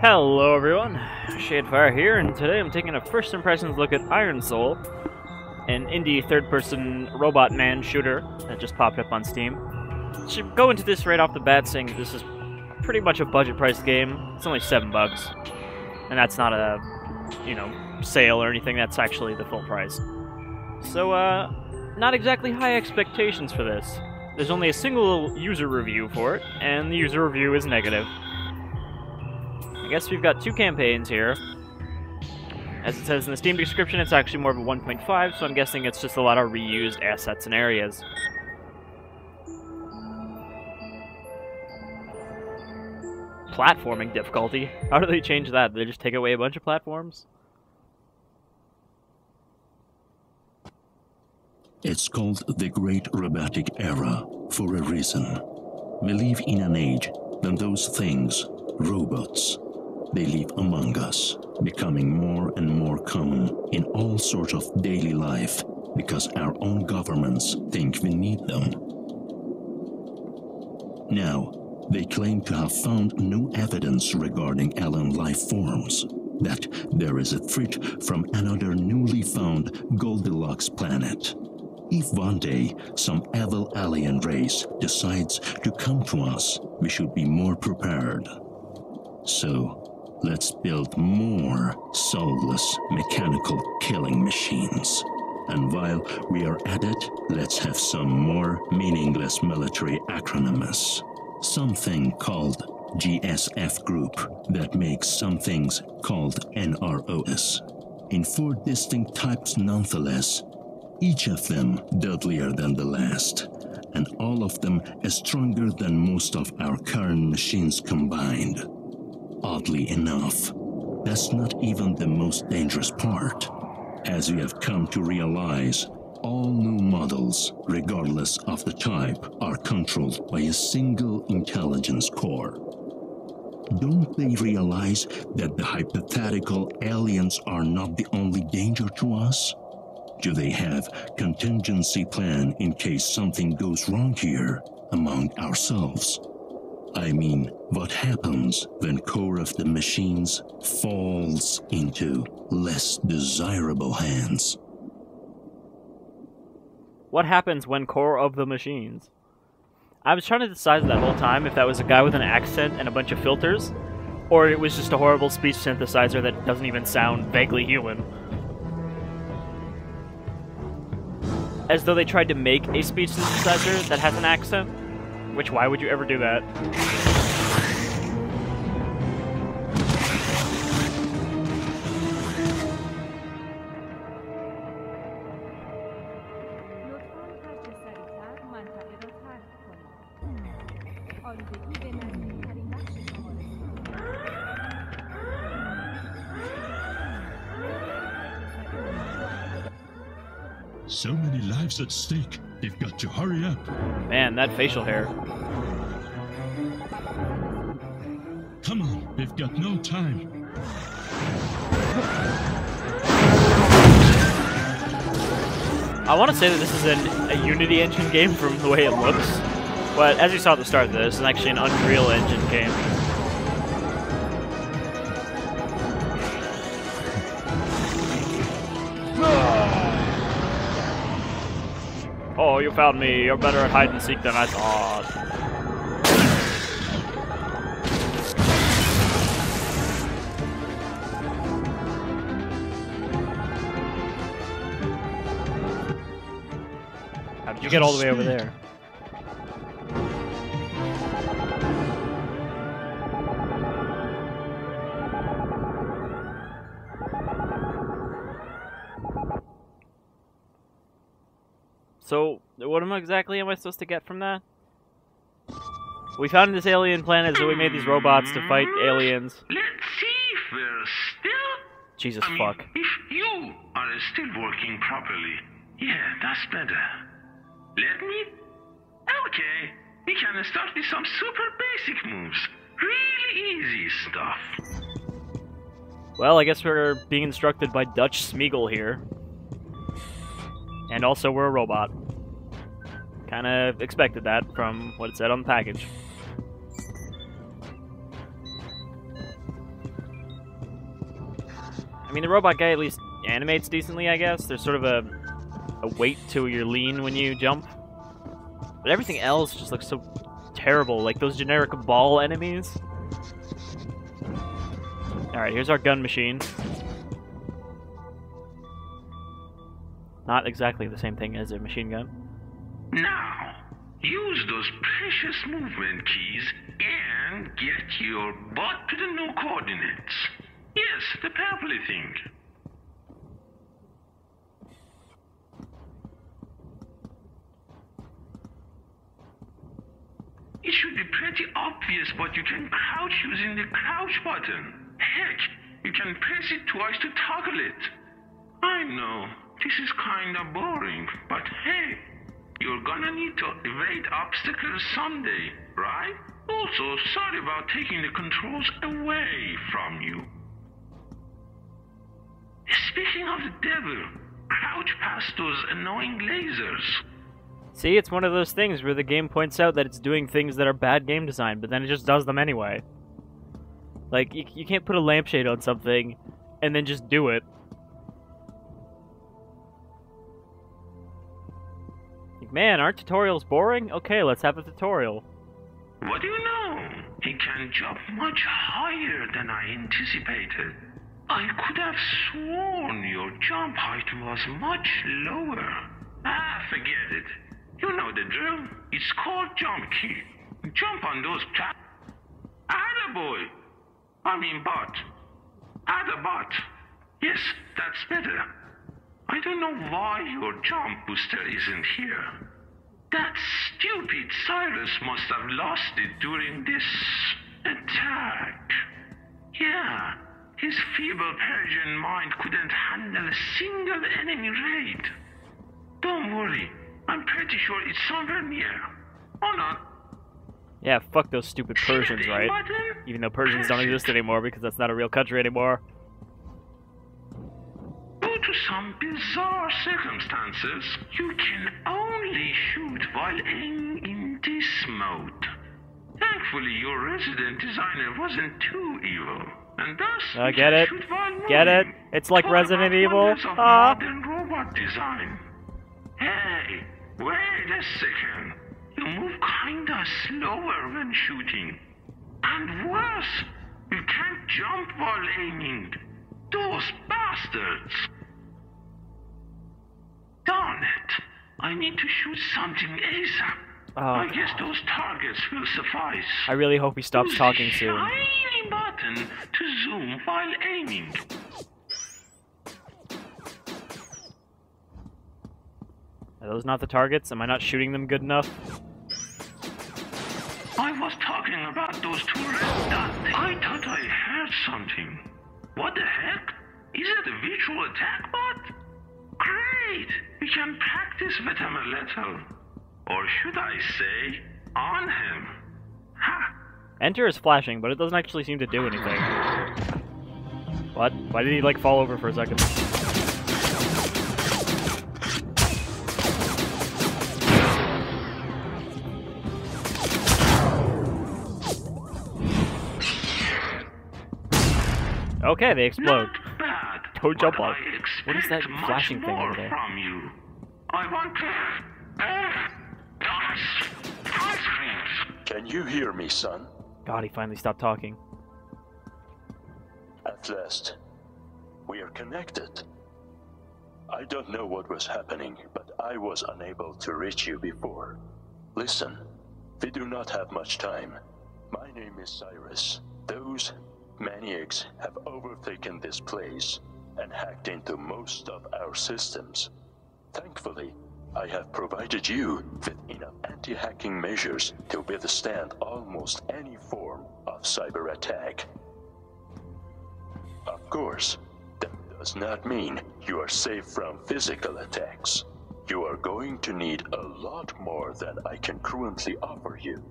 Hello everyone, Shadefire here, and today I'm taking a first impressions look at Iron Soul, an indie third-person robot man shooter that just popped up on Steam. Should go into this right off the bat saying this is pretty much a budget-priced game. It's only $7, and that's not a, sale or anything. That's actually the full price. So, not exactly high expectations for this. There's only a single user review for it, and the user review is negative. I guess we've got two campaigns here. As it says in the Steam description, it's actually more of a 1.5, so I'm guessing it's just a lot of reused assets and areas. Platforming difficulty? How do they change that? Do they just take away a bunch of platforms? It's called the Great Robotic Era for a reason. We live in an age when those things, robots, they live among us, becoming more and more common in all sorts of daily life because our own governments think we need them. Now, they claim to have found no evidence regarding alien life forms, that there is a threat from another newly found Goldilocks planet. If one day some evil alien race decides to come to us, we should be more prepared. So, let's build more soulless mechanical killing machines. And while we are at it, let's have some more meaningless military acronyms. Something called GSF Group that makes some things called NROs. In 4 distinct types nonetheless, each of them deadlier than the last, and all of them stronger than most of our current machines combined. Oddly enough, that's not even the most dangerous part. As we have come to realize, all new models, regardless of the type, are controlled by a single intelligence core. Don't they realize that the hypothetical aliens are not the only danger to us? Do they have contingency plan in case something goes wrong here among ourselves? I mean, what happens when core of the machines falls into less desirable hands? What happens when core of the machines? I was trying to decide that whole time if that was a guy with an accent and a bunch of filters, or it was just a horrible speech synthesizer that doesn't even sound vaguely human. As though they tried to make a speech synthesizer that has an accent. Which, why would you ever do that? So many lives at stake. They've got to hurry up. Man, that facial hair. Come on, we've got no time. I want to say that this is a Unity engine game from the way it looks, but as you saw at the start of this, it's actually an Unreal Engine game. Oh, you found me. You're better at hide and seek than I thought. How did you get all the way over there? So, what exactly am I supposed to get from that? We found this alien planet, so we made these robots to fight aliens. Let's see if we're still... Jesus fuck. If you are still working properly. Yeah, that's better. Let me... Okay, we can start with some super basic moves. Really easy stuff. Well, I guess we're being instructed by Dutch Smeagol here. And also, we're a robot. Kind of expected that from what it said on the package. I mean, the robot guy at least animates decently, I guess. There's sort of a weight to your lean when you jump. But everything else just looks so terrible, like those generic ball enemies. Alright, here's our gun machine. Not exactly the same thing as a machine gun. Now, use those precious movement keys and get your butt to the new coordinates. Yes, the purpley thing. It should be pretty obvious, but you can crouch using the crouch button. Heck, you can press it twice to toggle it. I know, this is kinda boring, but hey, you're gonna need to evade obstacles someday, right? Also, sorry about taking the controls away from you. Speaking of the devil, crouch past those annoying lasers. See, it's one of those things where the game points out that it's doing things that are bad game design, but then it just does them anyway. Like, you can't put a lampshade on something and then just do it. Like, man, aren't tutorials boring? Okay, let's have a tutorial. What do you know? He can jump much higher than I anticipated. I could have sworn your jump height was much lower. Ah, forget it. You know the drill. It's called jump key. Jump on those Attaboy! I mean bot. Addabot. Yes, that's better. I don't know why your jump booster isn't here. That stupid Cyrus must have lost it during this attack. Yeah, his feeble Persian mind couldn't handle a single enemy raid. Don't worry, I'm pretty sure it's somewhere near. Or not. Yeah, fuck those stupid Persians, right? Even though Persians don't exist anymore because that's not a real country anymore. Due to some bizarre circumstances, you can only shoot while aiming in this mode. Thankfully, your resident designer wasn't too evil, and thus you get can it? shoot while moving. Get it? It's like Talk Resident about Evil. wonders of Ah. modern robot design. Hey, wait a second. You move kinda slower when shooting. And worse, you can't jump while aiming. Those bastards! Darn it. I need to shoot something ASAP. Oh, I guess those targets will suffice. I really hope he stops Use talking the soon. shiny button to zoom while aiming. Are those not the targets? Am I not shooting them good enough? I was talking about those two red dots. I thought I heard something. What the heck? Is it a virtual attack bot? Great! We can practice with him a little. Or should I say, on him. Ha! Enter is flashing, but it doesn't actually seem to do anything. What? Why did he, like, fall over for a second? Okay, they explode. Not bad. Don't jump but off. I What is that expect flashing much thing more over there? from you. I want to... ice creams. Can you hear me, son? God, he finally stopped talking. At last, we are connected. I don't know what was happening, but I was unable to reach you before. Listen, we do not have much time. My name is Cyrus. Those maniacs have overtaken this place and hacked into most of our systems. Thankfully, I have provided you with enough anti-hacking measures to withstand almost any form of cyber attack. Of course, that does not mean you are safe from physical attacks. You are going to need a lot more than I can currently offer you.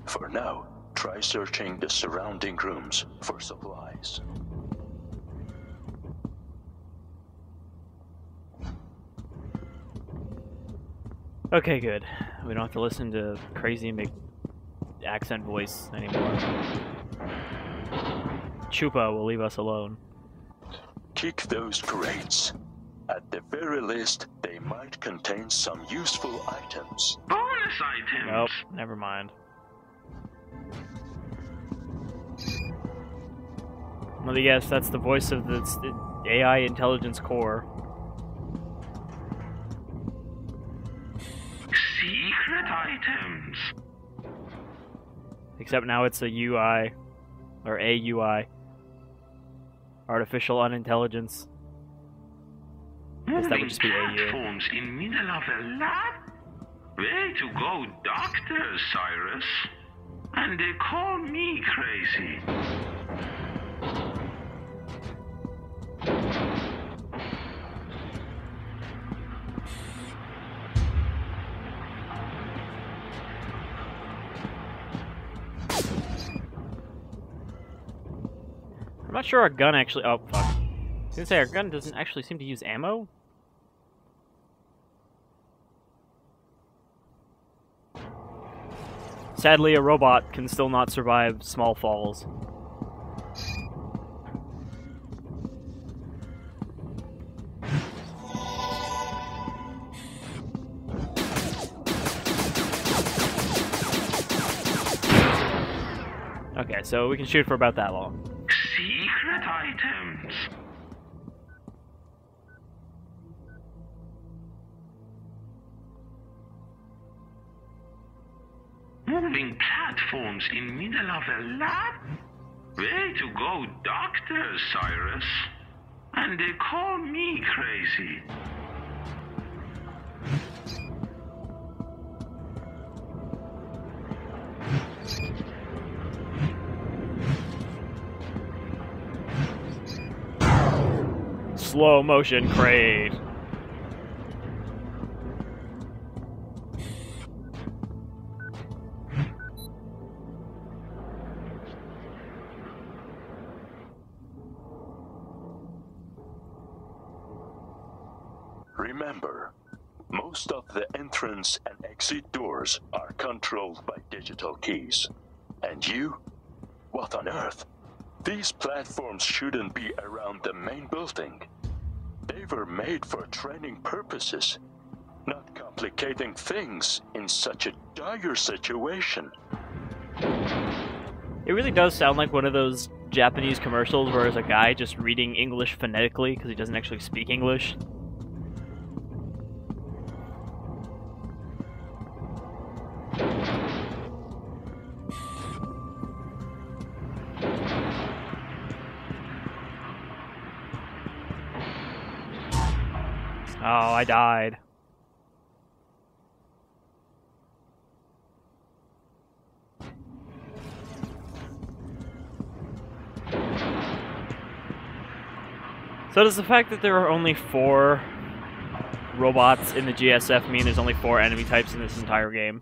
For now, try searching the surrounding rooms for supplies. Okay, good. We don't have to listen to crazy accent voice anymore. Chupa will leave us alone. kick those crates. At the very least, they might contain some useful items. Bonus items! Nope, never mind. Well, yes, that's the voice of the AI intelligence core. Secret items! Except now it's a UI, or AUI. Artificial unintelligence. Guess that would just be AU. Platforms in middle of a lab? Way to go, Dr. Cyrus. And they call me crazy. I'm not sure our gun actually. Oh, fuck. I was gonna say, our gun doesn't actually seem to use ammo? Sadly, a robot can still not survive small falls. Okay, so we can shoot for about that long. Secret items. Moving platforms in middle of a lab? Way to go, Dr. Cyrus. And they call me crazy. Slow motion crate. Remember, most of the entrance and exit doors are controlled by digital keys. And you? What on earth? These platforms shouldn't be around the main building. They were made for training purposes, not complicating things in such a dire situation. It really does sound like one of those Japanese commercials where there's a guy just reading English phonetically because he doesn't actually speak English. Oh, I died. So does the fact that there are only 4 robots in the GSF mean there's only 4 enemy types in this entire game?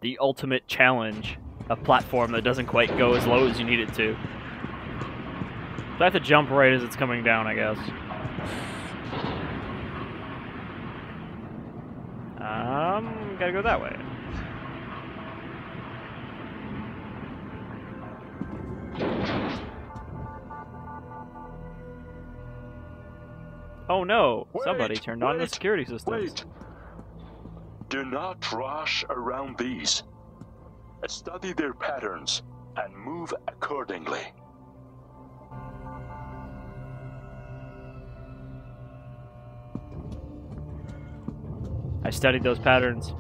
The ultimate challenge, a platform that doesn't quite go as low as you need it to. So I have to jump right as it's coming down, I guess. Gotta go that way. Oh no! Somebody turned on the security systems. Wait! Do not rush around these. Study their patterns and move accordingly. I studied those patterns.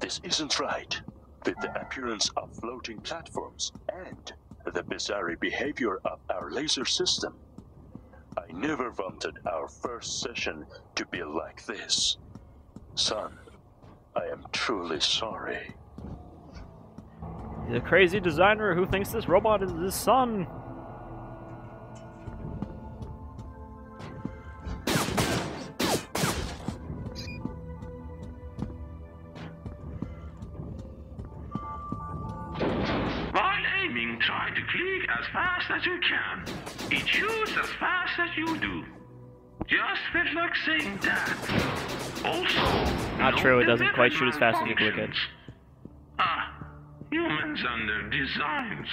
This isn't right. With the appearance of floating platforms and the bizarre behavior of our laser system, I never wanted our first session to be like this. Son, I am truly sorry. The crazy designer who thinks this robot is his son. While aiming, try to click as fast as you can. It shoots as fast as you do. Just felt like saying that. Also, Not true, it doesn't quite shoot as fast as you click it. Humans and their designs.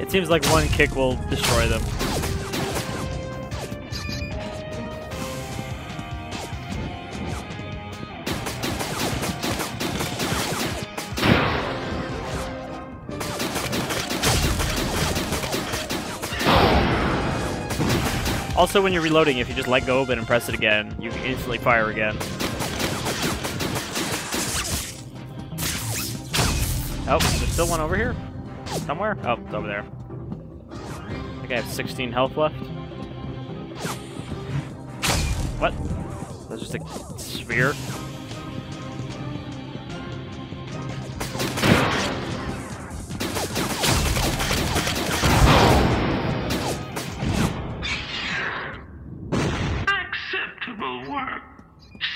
It seems like one kick will destroy them. Also, when you're reloading, if you just let go of it and press it again, you can instantly fire again. Oh, there's still one over here? Somewhere? Oh, it's over there. I think I have 16 health left. What? That's just a sphere? Acceptable work.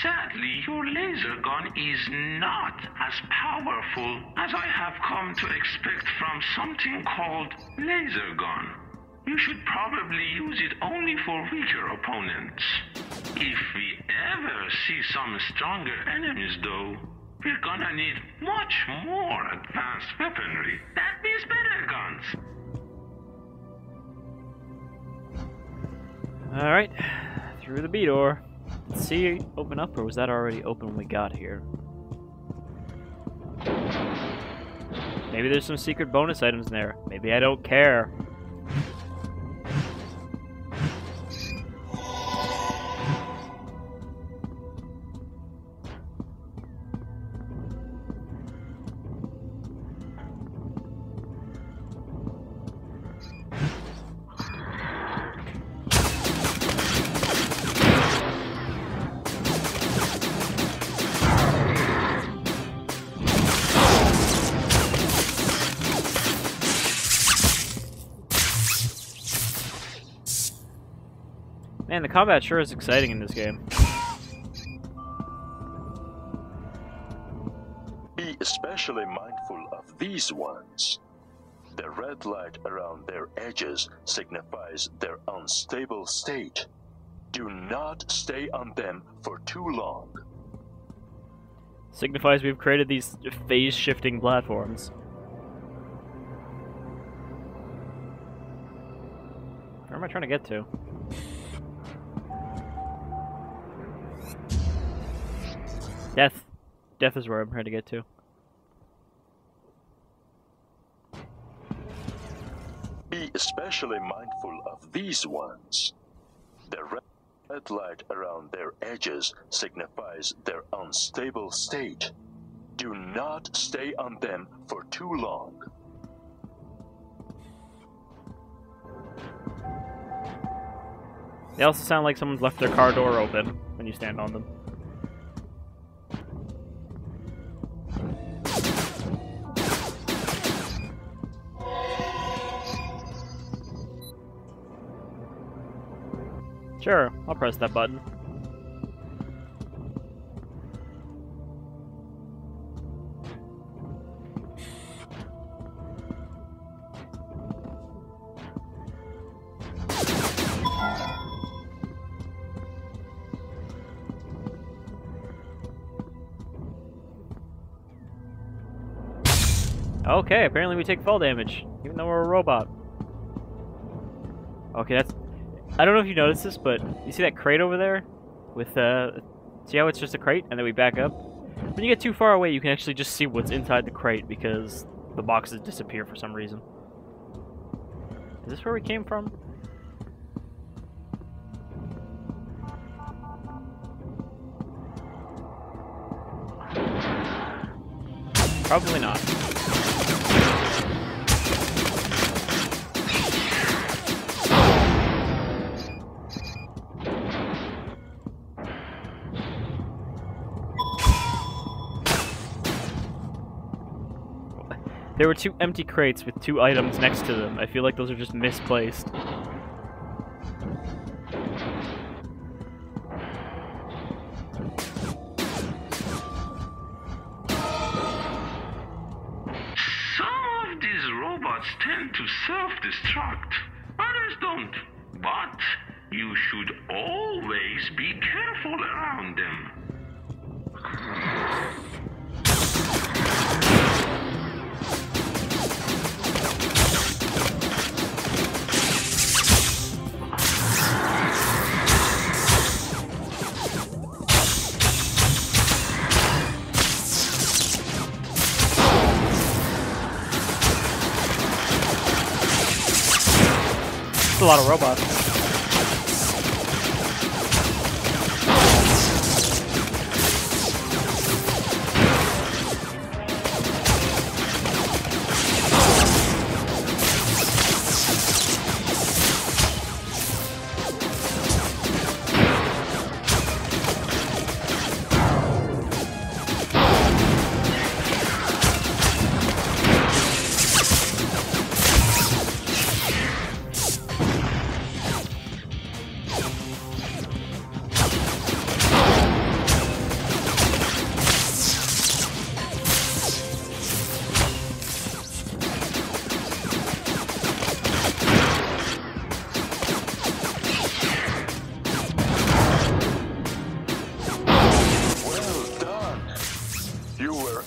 Sadly, your laser gun is not as powerful as I have come to expect from something called laser gun. You should probably use it only for weaker opponents. If we ever see some stronger enemies though, we're gonna need much more advanced weaponry. That means better guns. Alright, through the B door. Let's see, open up, or was that already open when we got here? Maybe there's some secret bonus items in there. Maybe I don't care. Man, the combat sure is exciting in this game. Be especially mindful of these ones. The red light around their edges signifies their unstable state. Do not stay on them for too long. Signifies we've created these phase-shifting platforms. Where am I trying to get to? Death. Death is where I'm trying to get to. Be especially mindful of these ones. The red light around their edges signifies their unstable state. Do not stay on them for too long. They also sound like someone's left their car door open when you stand on them. Sure, I'll press that button. Okay, apparently we take fall damage, even though we're a robot. Okay, that's... I don't know if you noticed this, but you see that crate over there? With, see how it's just a crate, and then we back up? When you get too far away, you can actually just see what's inside the crate, because the boxes disappear for some reason. Is this where we came from? Probably not. There were 2 empty crates with 2 items next to them. I feel like those are just misplaced. Tend to self-destruct. Others don't. But you should always be careful around them. A lot of robots.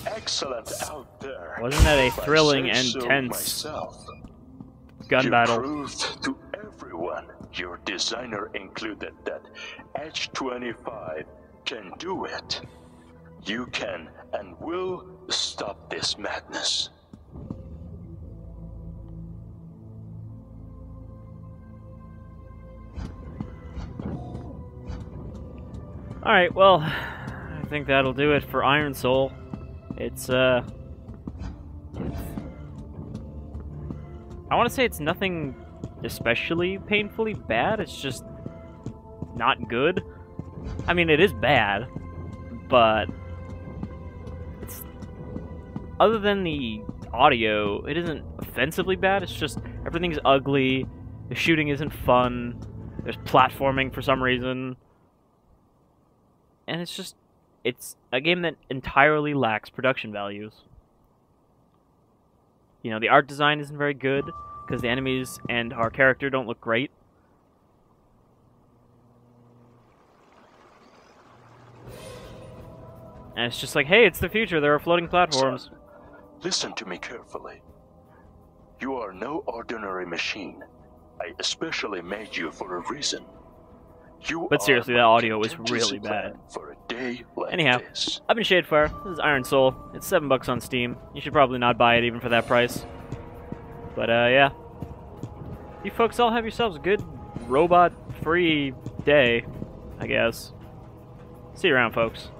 Excellent out there. Wasn't that a thrilling and tense gun battle? You proved to everyone your designer included that H-25 can do it. You can and will stop this madness. Alright, well, I think that'll do it for Iron Soul. It's, I want to say it's nothing especially painfully bad, it's just not good. I mean, it is bad, but it's... Other than the audio, it isn't offensively bad, it's just everything's ugly, the shooting isn't fun, there's platforming for some reason, and it's just... It's a game that entirely lacks production values. You know, the art design isn't very good, because the enemies and our character don't look great. And it's just like, hey, it's the future, there are floating platforms. Son, listen to me carefully. You are no ordinary machine. I especially made you for a reason. But seriously, that audio was really bad. For a day like Anyhow, this. I've been Shadefire. This is Iron Soul. It's $7 on Steam. You should probably not buy it even for that price. But yeah. You folks all have yourselves a good robot-free day, I guess. See you around, folks.